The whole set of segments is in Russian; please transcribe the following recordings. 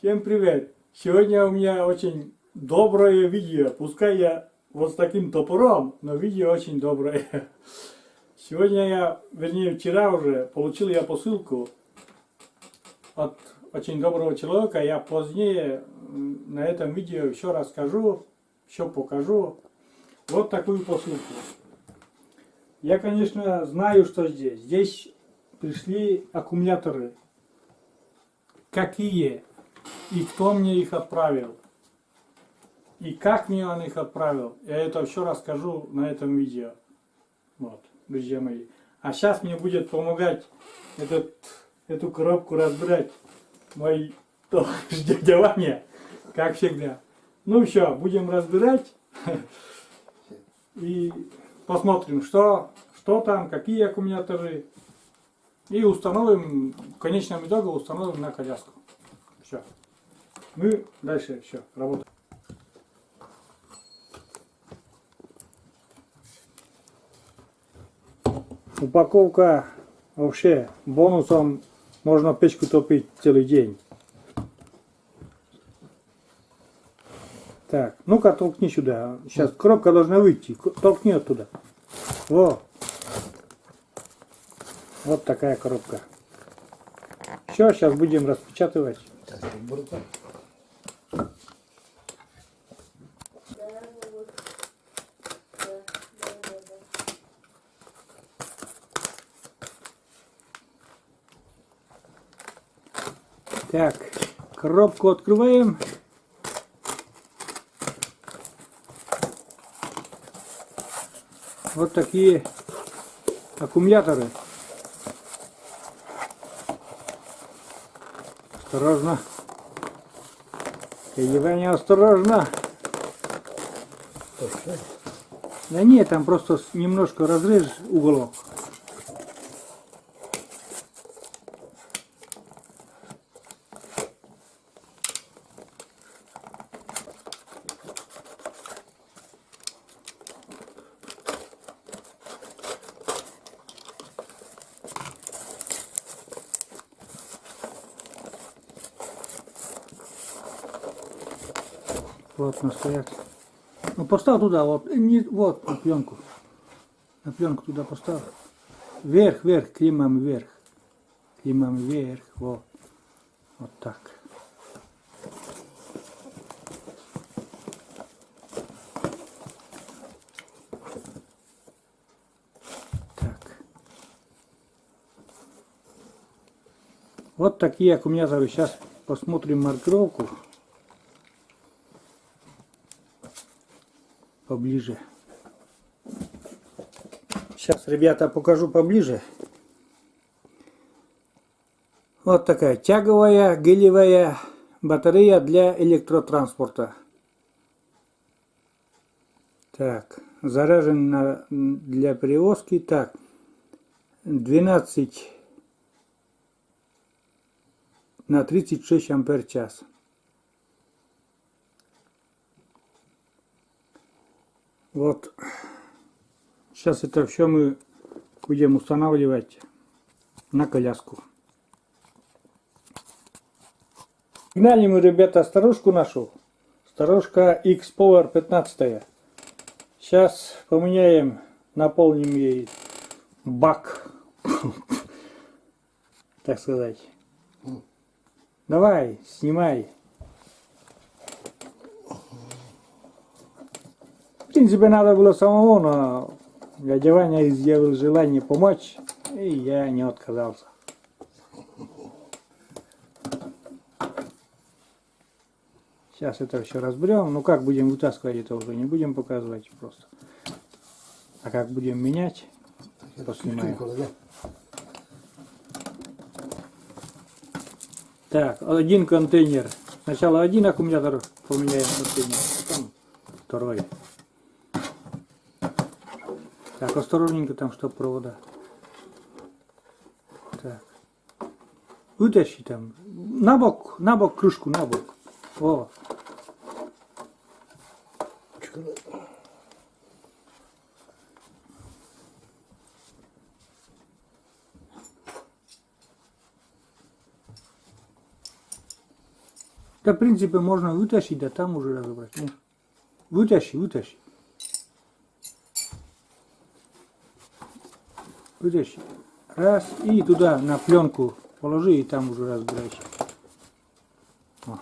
Всем привет! Сегодня у меня очень доброе видео. Пускай я вот с таким топором, но видео очень доброе. Сегодня вернее вчера уже, получил я посылку от очень доброго человека. Я позднее на этом видео еще расскажу, еще покажу. Вот такую посылку. Я, конечно, знаю, что здесь. Здесь пришли аккумуляторы. Какие? И кто мне их отправил? И как мне он их отправил? Я это все расскажу на этом видео. Вот, друзья мои. А сейчас мне будет помогать эту коробку разбирать мой дядя Ваня, как всегда. Ну все, будем разбирать и посмотрим, что там, какие аккумуляторы. И установим, в конечном итоге установим на коляску. Все. Мы дальше все, работаем. Упаковка вообще бонусом, можно печку топить целый день. Так, ну-ка толкни сюда. Сейчас коробка должна выйти. Толкни оттуда. Вот такая коробка. Все, сейчас будем распечатывать. Так, коробку открываем. Вот такие аккумуляторы. Осторожно. Ваня, осторожно. Да нет, там просто немножко разрежь уголок. Вот настоять. Ну поставь туда, вот, вот на пленку. На пленку туда поставь. Вверх, вверх, климам вверх. Климам вверх, вот. Вот так. Так. Вот такие аккумуляторы. Сейчас посмотрим маркировку. Поближе. Сейчас, ребята, покажу поближе. Вот такая тяговая гелевая батарея для электротранспорта. Так, заряжена для перевозки. Так, 12 на 36 ампер час. Вот. Сейчас это все мы будем устанавливать на коляску. Гнали мы, ребята, старушку нашу. Старушка X-Power 15. Сейчас поменяем, наполним ей бак. Так сказать. Давай, снимай. В принципе, надо было самому, но дядя Ваня изъявил желание помочь, и я не отказался. Сейчас это все разберем. Ну как будем вытаскивать, это уже не будем показывать просто. А как будем менять, поснимаем. Так, один контейнер. Сначала один аккумулятор поменяем контейнер, потом второй. Так, осторожненько там, чтоб провода. Так. Вытащи там. На бок крышку, на бок. О. Да, в принципе, можно вытащить, да там уже разобрать. Нет. Вытащи, вытащи. Вытащи. Раз, и туда на пленку положи, и там уже разбирайся. О.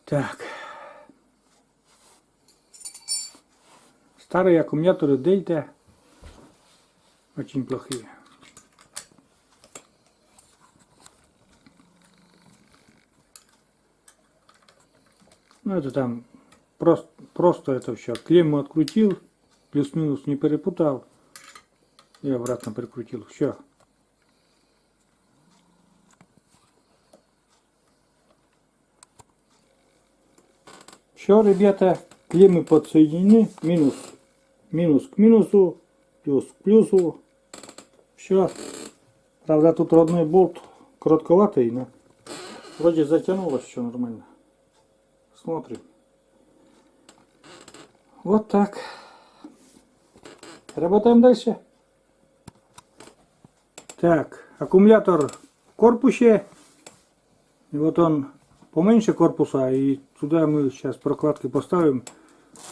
Так. Старые аккумуляторы Дельта очень плохие. Ну это там просто это все. Клемму открутил, плюс-минус не перепутал и обратно прикрутил. Все. Все, ребята, клеммы подсоединены. Минус к минусу, плюс к плюсу. Все. Правда, тут родной болт коротковатый, но вроде затянулось все нормально. Смотрим. Вот так. Работаем дальше. Так, аккумулятор в корпусе. И вот он поменьше корпуса. И сюда мы сейчас прокладки поставим.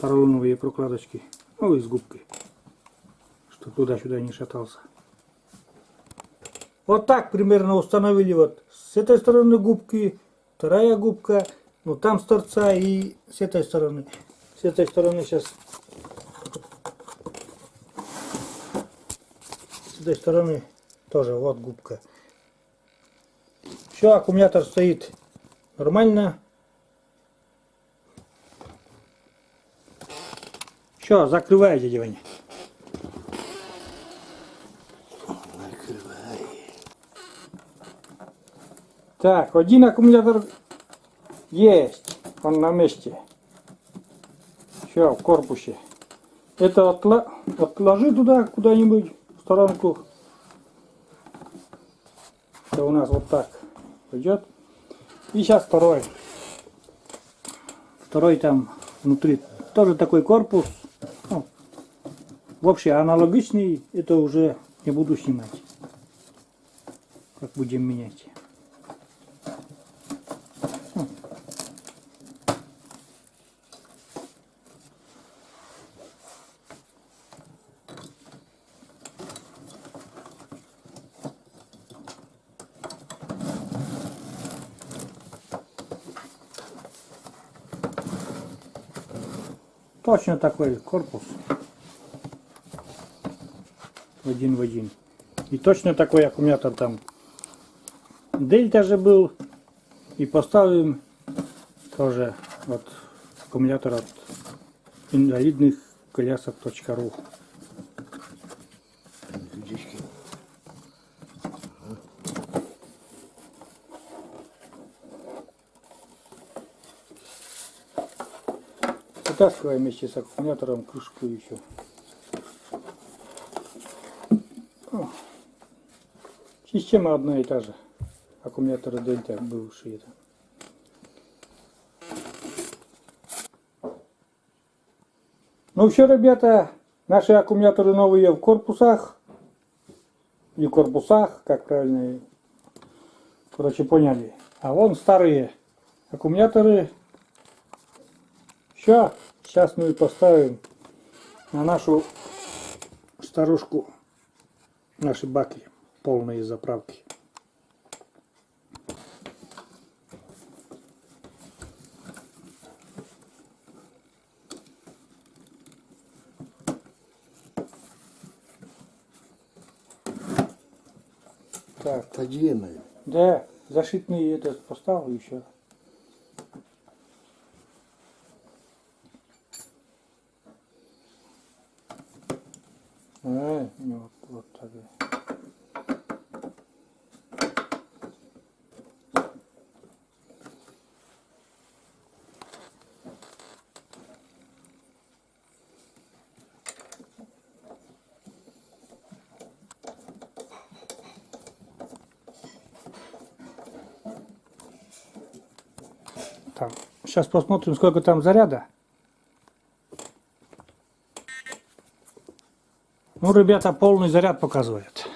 Поролоновые прокладочки. Ну и с губкой. Чтобы туда-сюда не шатался. Вот так примерно установили. Вот с этой стороны губки. Вторая губка. Ну там с торца и с этой стороны. С этой стороны сейчас. С этой стороны тоже вот губка. Все, аккумулятор стоит нормально. Все, закрывай, дядя Ваня. Так, один аккумулятор есть. Он на месте. Все, в корпусе. Это отложи туда куда-нибудь в сторонку. Это у нас вот так пойдет. И сейчас второй. Второй там внутри тоже такой корпус. Ну, вообще аналогичный. Это уже не буду снимать. Как будем менять. Точно такой корпус. Один в один. И точно такой аккумулятор там. Дельта же был. И поставим тоже вот аккумулятор от инвалидных колясок.ру. Вытаскиваем вместе с аккумулятором крышку еще. О. Система одна и та же. Аккумуляторы Дельта бывшие. Ну все, ребята, наши аккумуляторы новые в корпусах. Не в корпусах, как правильно. Короче, поняли. А вон старые аккумуляторы. Все, сейчас мы поставим на нашу старушку наши баки полные заправки. Так, Подъемы. да, защитный этот поставил еще. Вот так. Так, сейчас посмотрим, сколько там заряда. Ну, ребята, полный заряд показывает.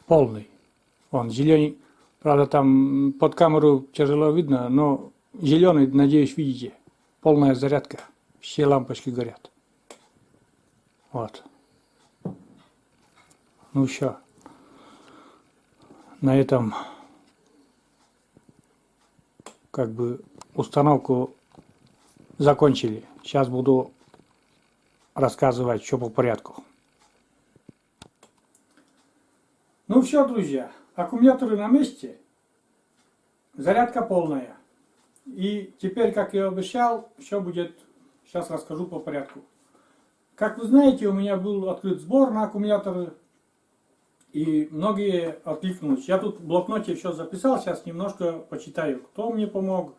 Полный. Вон, зеленый. Правда, там под камеру тяжело видно, но зеленый, надеюсь, видите. Полная зарядка. Все лампочки горят. Вот. Ну все. На этом как бы установку закончили. Сейчас буду рассказывать, что по порядку. Ну все, друзья. Аккумуляторы на месте. Зарядка полная. И теперь, как я обещал, все будет, сейчас расскажу по порядку. Как вы знаете, у меня был открыт сбор на аккумуляторы, и многие откликнулись. Я тут в блокноте все записал, сейчас немножко почитаю, кто мне помог.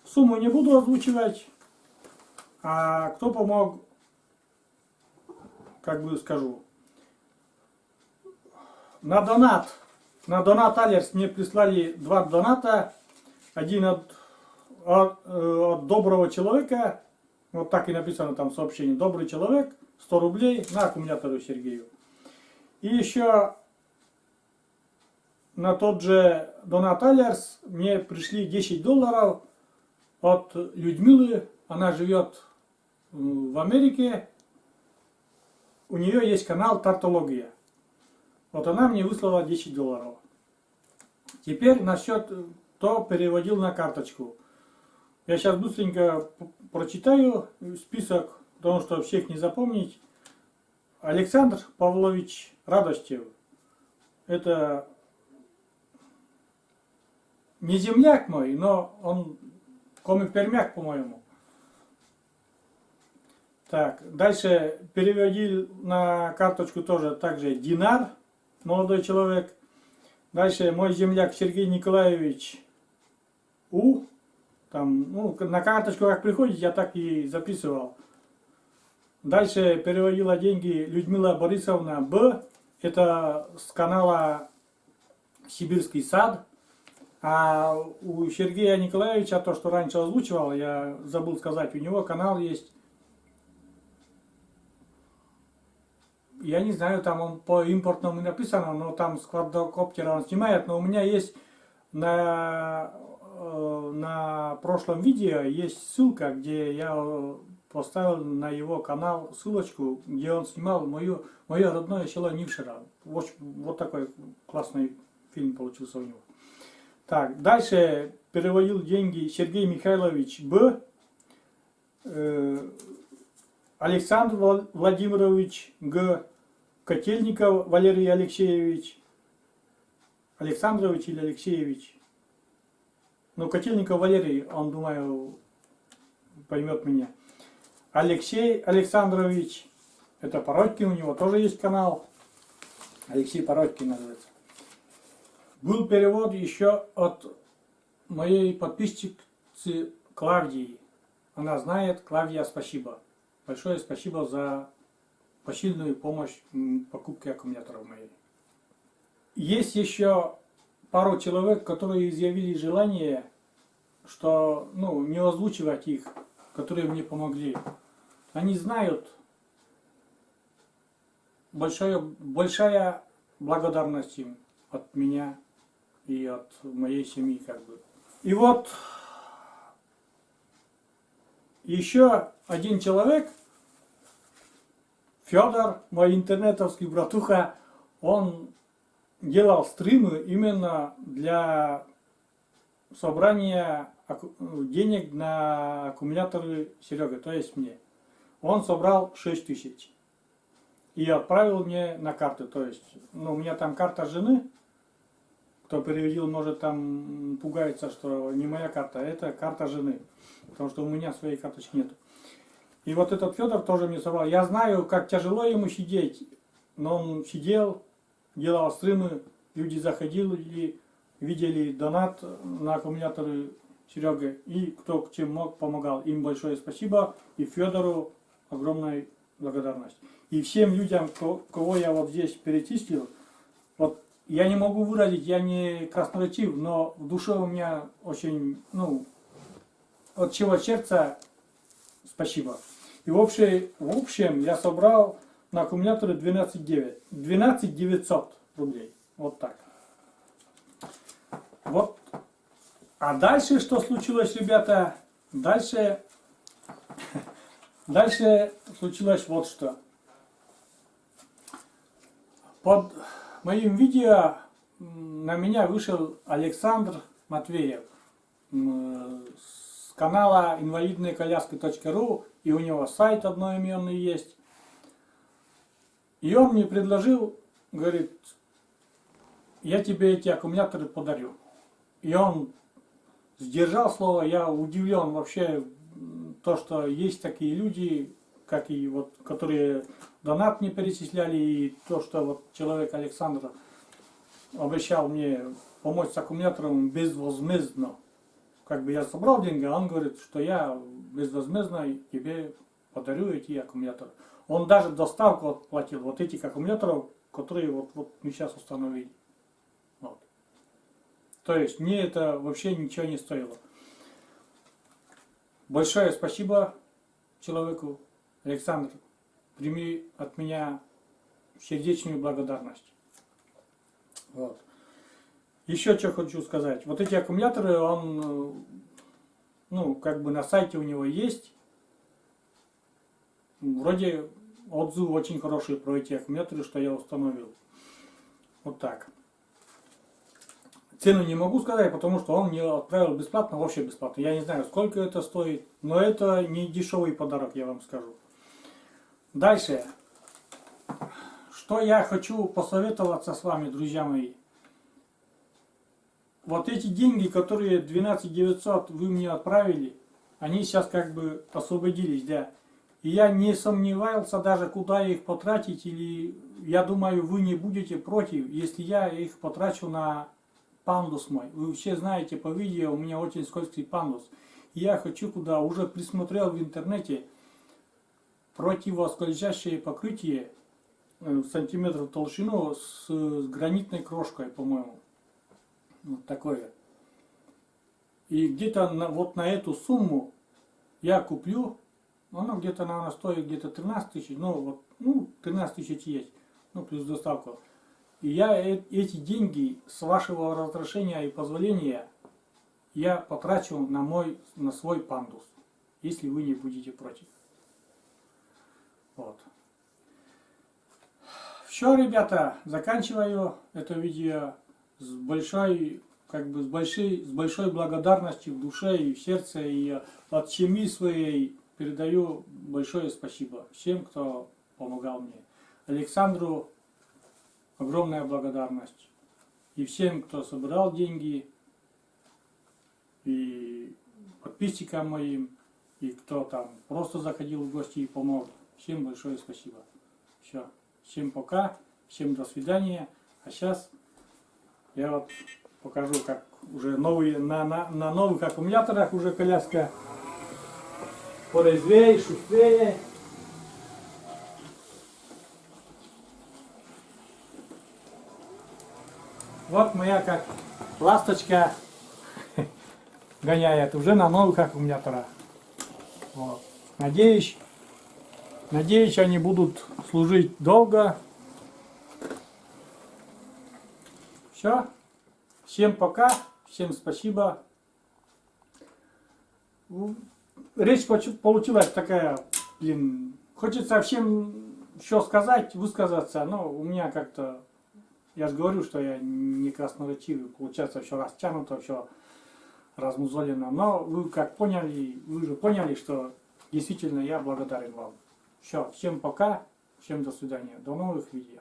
Сумму не буду озвучивать, а кто помог, как бы скажу. На донат Алерс мне прислали 2 доната. Один от доброго человека, вот так и написано там в сообщении, добрый человек, 100 рублей на аккумуляторы Сергею. И еще на тот же донат Алерс мне пришли $10 от Людмилы, она живет в Америке, у нее есть канал Тартология. Вот она мне выслала $10. Теперь насчет, кто переводил на карточку. Я сейчас быстренько прочитаю список, потому что всех не запомнить. Александр Павлович Радостев. Это не земляк мой, но он коми-пермяк, по-моему. Так, дальше переводил на карточку тоже также Динар, молодой человек. Дальше мой земляк Сергей Николаевич У. Там, ну, на карточку как приходит, я так и записывал. Дальше переводила деньги Людмила Борисовна Б. Это с канала Сибирский сад. А у Сергея Николаевича, то, что раньше озвучивал, я забыл сказать, у него канал есть. Я не знаю, там он по импортному написано, но там с квадрокоптера он снимает. Но у меня есть на прошлом видео есть ссылка, где я поставил на его канал ссылочку, где он снимал мое родное село Нившера. Вот такой классный фильм получился у него. Так, дальше переводил деньги Сергей Михайлович Б. Александр Владимирович Г. Котельников Валерий Алексеевич. Александрович или Алексеевич? Ну, Котельников Валерий, он, думаю, поймет меня. Алексей Александрович. Это Пародькин, у него тоже есть канал. Алексей Пародькин называется. Был перевод еще от моей подписчицы Клавдии. Она знает. Клавдия, спасибо. Большое спасибо за посильную помощь в покупке аккумуляторов моей. Есть еще пару человек, которые изъявили желание, что, ну, не озвучивать их, которые мне помогли. Они знают. Большая благодарность им от меня и от моей семьи, как бы. И вот еще один человек, Федор, мой интернетовский братуха, он делал стримы именно для собрания денег на аккумуляторы Серега, то есть мне. Он собрал 6000 и отправил мне на карту. То есть, ну, у меня там карта жены. Кто переводил, может, там пугается, что не моя карта, а это карта жены. Потому что у меня своей карточки нет. И вот этот Федор тоже мне собрал. Я знаю, как тяжело ему сидеть, но он сидел, делал стримы, люди заходили, видели донат на аккумуляторы Серега, и кто чем мог, помогал. Им большое спасибо, и Федору огромная благодарность. И всем людям, кого я вот здесь перечислил, вот я не могу выразить, я не красноречив, но в душе у меня очень, ну, от всего сердца спасибо. И в общем я собрал на аккумуляторы 12 900 рублей. Вот так. Вот. А дальше что случилось, ребята? Дальше случилось вот что. Под моим видео на меня вышел Александр Матвеев с канала инвалидныйколяски.ру, и у него сайт одноименный есть. И он мне предложил, говорит, я тебе эти аккумуляторы подарю. И он сдержал слово. Я удивлен вообще, то, что есть такие люди, как и вот, которые донат не перечисляли, и то, что вот человек Александр обещал мне помочь с аккумулятором безвозмездно. Как бы я собрал деньги, а он говорит, что я безвозмездно тебе подарю эти аккумуляторы. Он даже доставку отплатил вот этих аккумуляторов, которые вот мы сейчас установили. Вот. То есть мне это вообще ничего не стоило. Большое спасибо человеку. Александр, прими от меня сердечную благодарность. Вот. Еще что хочу сказать. Вот эти аккумуляторы, он, ну, как бы на сайте у него есть. Вроде отзывы очень хорошие про эти аккумуляторы, что я установил. Вот так. Цену не могу сказать, потому что он мне отправил бесплатно, вообще бесплатно. Я не знаю, сколько это стоит, но это не дешевый подарок, я вам скажу. Дальше. Что я хочу посоветоваться с вами, друзья мои. Вот эти деньги, которые 12 900 вы мне отправили, они сейчас как бы освободились, да. И я не сомневался даже, куда их потратить, или я думаю, вы не будете против, если я их потрачу на пандус мой. Вы все знаете по видео, у меня очень скользкий пандус. И я хочу куда, уже присмотрел в интернете противоскользящее покрытие сантиметров толщину с гранитной крошкой, по-моему. Вот такое. И где-то вот на эту сумму я куплю. Оно где-то, наверное, стоит где-то 13 тысяч. Ну, вот, ну, 13 тысяч есть. Ну, плюс доставку. И я эти деньги с вашего разрешения и позволения я потрачу на свой пандус. Если вы не будете против. Вот. Все, ребята, заканчиваю это видео с большой благодарностью в душе и в сердце, и от семьи своей передаю большое спасибо всем, кто помогал мне. Александру огромная благодарность. И всем, кто собирал деньги, и подписчикам моим, и кто там просто заходил в гости и помог. Всем большое спасибо. Все. Всем пока, всем до свидания. А сейчас я вот покажу, как уже новые, на новых аккумуляторах уже коляска порезвее, шустрее. Вот моя как ласточка гоняет уже на новых аккумуляторах. Вот. Надеюсь, они будут служить долго. Все. Всем пока. Всем спасибо. Речь получилась такая, блин, хочется всем все сказать, высказаться, но у меня как-то, я же говорю, что я не красноречивый, получается все растянуто, все размузолено, но вы как поняли, вы же поняли, что действительно я благодарен вам. Все, всем пока, всем до свидания, до новых видео.